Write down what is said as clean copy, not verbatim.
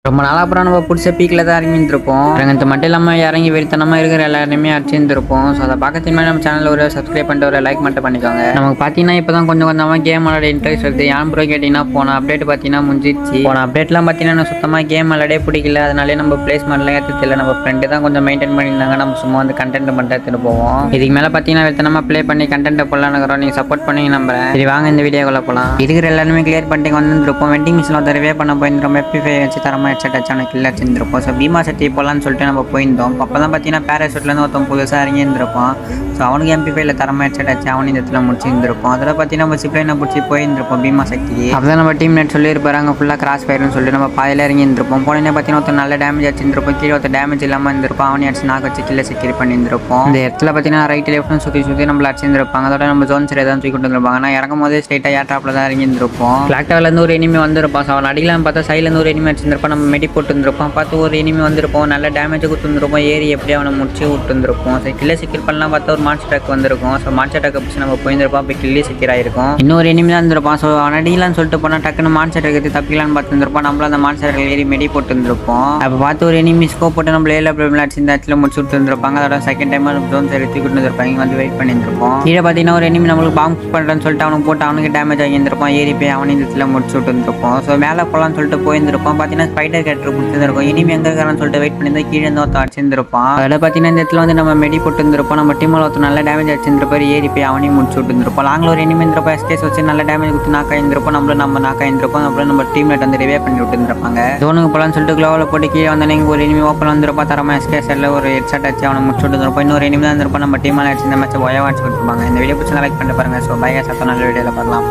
ரொம்ப நாள் அப்புறம் நம்ம பிடிச்ச பீக்கில் தான் இறங்கியிருந்திருப்போம். இறங்கிறது மட்டும் இல்லாமல் இறங்கி வெறித்தனமாக இருக்கிற எல்லாருமே அடிச்சிருந்திருப்போம். ஸோ அதை பார்க்கறதுக்கு மாதிரி நம்ம சேனலில் ஒரு சப்ஸ்கிரைப் பண்ணிட்டு ஒரு லைக் மட்டும் பண்ணிக்கோங்க. நமக்கு பார்த்தீங்கன்னா இப்போ தான் கொஞ்சம் கொஞ்சமாக கேம் விளையாட இன்ட்ரெஸ்ட் இருக்குது. ஏன் ப்ரோ கேட்டிங்கன்னா போன அப்டேட் பார்த்தீங்கன்னா முடிஞ்சிச்சு. போன அப்டேட்லாம் பார்த்தீங்கன்னா சுத்தமாக கேம் விளையாடே பிடிக்கல. அதனாலே நம்ம பிளேஸ்மெண்ட்லாம் ஏற்றதில்லை. நம்ம ஃப்ரெண்டு தான் கொஞ்சம் மெயின்டைன் பண்ணியிருந்தாங்க. நம்ம சும்மா வந்து கண்டென்ட் பண்ணிட்டு எடுத்துகிட்டு போவோம். இதுக்கு மேலே பார்த்தீங்கன்னா வெறித்தனமாக ப்ளே பண்ணி கண்டென்ட்டை போடலான்னு இருக்கிறோம். நீங்கள் சப்போர்ட் பண்ணி நம்புறேன். சரி வாங்க இந்த வீடியோக்குள்ள போகலாம். இருக்கிற எல்லாருமே கிளியர் பண்ணிட்டு வந்துருப்போம். வெண்டிங் மிஷினில் ஒரு தடவை பண்ண போயிருந்தோம். எப்பி வச்சு தரமாக ஹெட்செட் அச்சான கில்ல இருந்திருப்போம். ஸோ பீமா சட்டி போகலான்னு சொல்லிட்டு நம்ம போயிருந்தோம். அப்போ தான் பார்த்தீங்கன்னா பேராசூட்லேருந்து ஒருத்தன் புதுசாக இறங்கி இருந்திருப்போம். ஸோ அவனுக்கு MP5 தரமாக ஹெட்செட் அச்சு அவனு இந்த இடத்துல முடிச்சிருந்திருப்போம். அதில் பார்த்தீங்கன்னா நம்ம சிப்ளைனை பிடிச்சி போயிருந்திருப்போம் பீமா சக்திக்கு. அப்போ தான் நம்ம டீம் நெட் சொல்லியிருப்பாரு அங்கே ஃபுல்லாக கிராஸ் ஃபயர்னு சொல்லிட்டு நம்ம பாதியில் இறங்கி இருந்திருப்போம். போனே பார்த்தீங்கன்னா ஒருத்தர் நல்ல டேமேஜ் அடிச்சிருந்திருப்போம். கீழே ஒருத்தர் டேமேஜ் இல்லாமல் இருந்திருப்போம். அவனே அடிச்சு நாக்கு வச்சு கீழே செக்யூர் பண்ணியிருந்திருப்போம். இந்த இடத்துல பார்த்தீங்கன்னா ரைட் லெஃப்ட்னு சுற்றி நம்மள அடிச்சிருந்திருப்பாங்க. அதோட நம்ம ஜோன் சரி தான் தூக்கி இருந்திருப்பாங்க. நான் இறங்கும் போதே ஸ்ட்ரைட்டாக ஏர் ட்ராப்பில் தான் இறங்கி இருந்திருப்போம். கிளாக் டவர்லேருந்து ஒரு எனிமி வந்திருப்பான். ஸோ அவன் அடிக்கலான்னு பார்த்தா சைட்லேருந்து ஒரு எனிமி அடிச்சிருந்திருப்பான். நம்ம மெடி போட்டு இருந்திருப்போம். பார்த்து ஒரு எனிமி வந்திருப்போம். நல்ல டேமேஜ் கொடுத்துருந்துருப்போம். ஏறி எப்படியே அவனை முடிச்சு விட்டுருந்துருப்போம். ஸோ கில்லே செக்யூர் பண்ணலாம் பார்த்தா ஒரு மான்ஸ்டர் ட்ரக் வந்திருக்கும். ஸோ மான்ஸ்டர் ட்ரக்கை பிடிச்சி நம்ம போயிருந்திருப்போம். அப்போ கில்லே செக்யூர் ஆயிருக்கும். இன்னொரு எனிமி தான் இருந்திருப்பான். ஸோ அவன் அடிக்கலான்னு சொல்லிட்டு போனால் டக்குன்னு மான்ஸ்டர் ட்ரக்கு தப்பிக்கலான்னு பார்த்துருப்போம். நம்மளும் அந்த மான்ஸ்டர் ட்ரக் ஏறி மெடி போட்டு இருந்திருப்போம். அப்போ பார்த்து ஒரு எனிமி ஸ்கோப் போட்டு நம்ம ஏழு ப்ராப்ளம் அடிச்சு இந்த இடத்துல முடிச்சு விட்டுருந்துருப்பாங்க. அதோட செகண்ட் டைம் ஜோன் சரி தூக்கி விட்டுருப்பாங்க. இங்கே வந்து வெயிட் பண்ணியிருந்திருப்போம். கீழே பார்த்தீங்கன்னா ஒரு எனிமி நம்மளுக்கு பாம்பு பண்ணுறேன்னு சொல்லிட்டு அவனுக்கு போட்டு அவனுக்கு டேமேஜ் ஆகியிருந்திருப்பான். ஏறி போய் அவனு இந்த இடத்துல முடிச்சு விட்டுருந்துருப்போம். ஸோ மேலே போகலான்னு சொல்லிட்டு போயிருந்திருப்போம். பார்த்தீங்கன்னா ஸ்பைடர் கேரக்டர் பிடிச்சிருந்திருக்கும். இனிமே எங்கே இருக்கான்னு சொல்லிட்டு வெயிட் பண்ணி கீழே இருந்து ஒருத்தர் அடிச்சிருந்திருப்பான். அதில் பார்த்தீங்கன்னா இந்த இடத்துல வந்து நம்ம மெடி போட்டு இருந்திருப்போம். நம்ம டீமில் ஒருத்தர் நல்ல டேமேஜ் அடிச்சிருந்திருப்பாரு. ஏறி போய் அவனையும் முடிச்சு விட்டுருந்துருப்போம். லாங்கில் ஒரு எனிமி இருந்திருப்போம். எஸ்கேஸ் வச்சு நல்ல டேமேஜ் கொடுத்து நாக்கா இருந்திருப்போம். நம்ம நாக்கா இருந்திருப்போம். அப்புறம் நம்ம டீம்லேட் வந்து ரிவே பண்ணி விட்டுருந்துருப்பாங்க. ஜோனுக்கு போகலான்னு சொல்லிட்டு க்ளோவில் போட்டு கீழே வந்தானே ஒரு எனிமி ஓப்பன் வந்திருப்பா. தரமாக எஸ்கேஸ் எல்லாம் ஒரு ஹெட்செட் அடிச்சு அவனை முடிச்சு விட்டுருப்போம். இன்னொரு எனிமி தான் இருந்திருப்போம். நம்ம டீமில் அடிச்சு இந்த மேட்ச் ஒயவா அடிச்சு விட்டுருப்பாங்க. இந்த வீடியோ பிடிச்சா லைக் பண்ணிட்டு பாருங்க. ஸோ பையா சத்தம் நல்ல வீடியோவில் பார்க்கலாம்.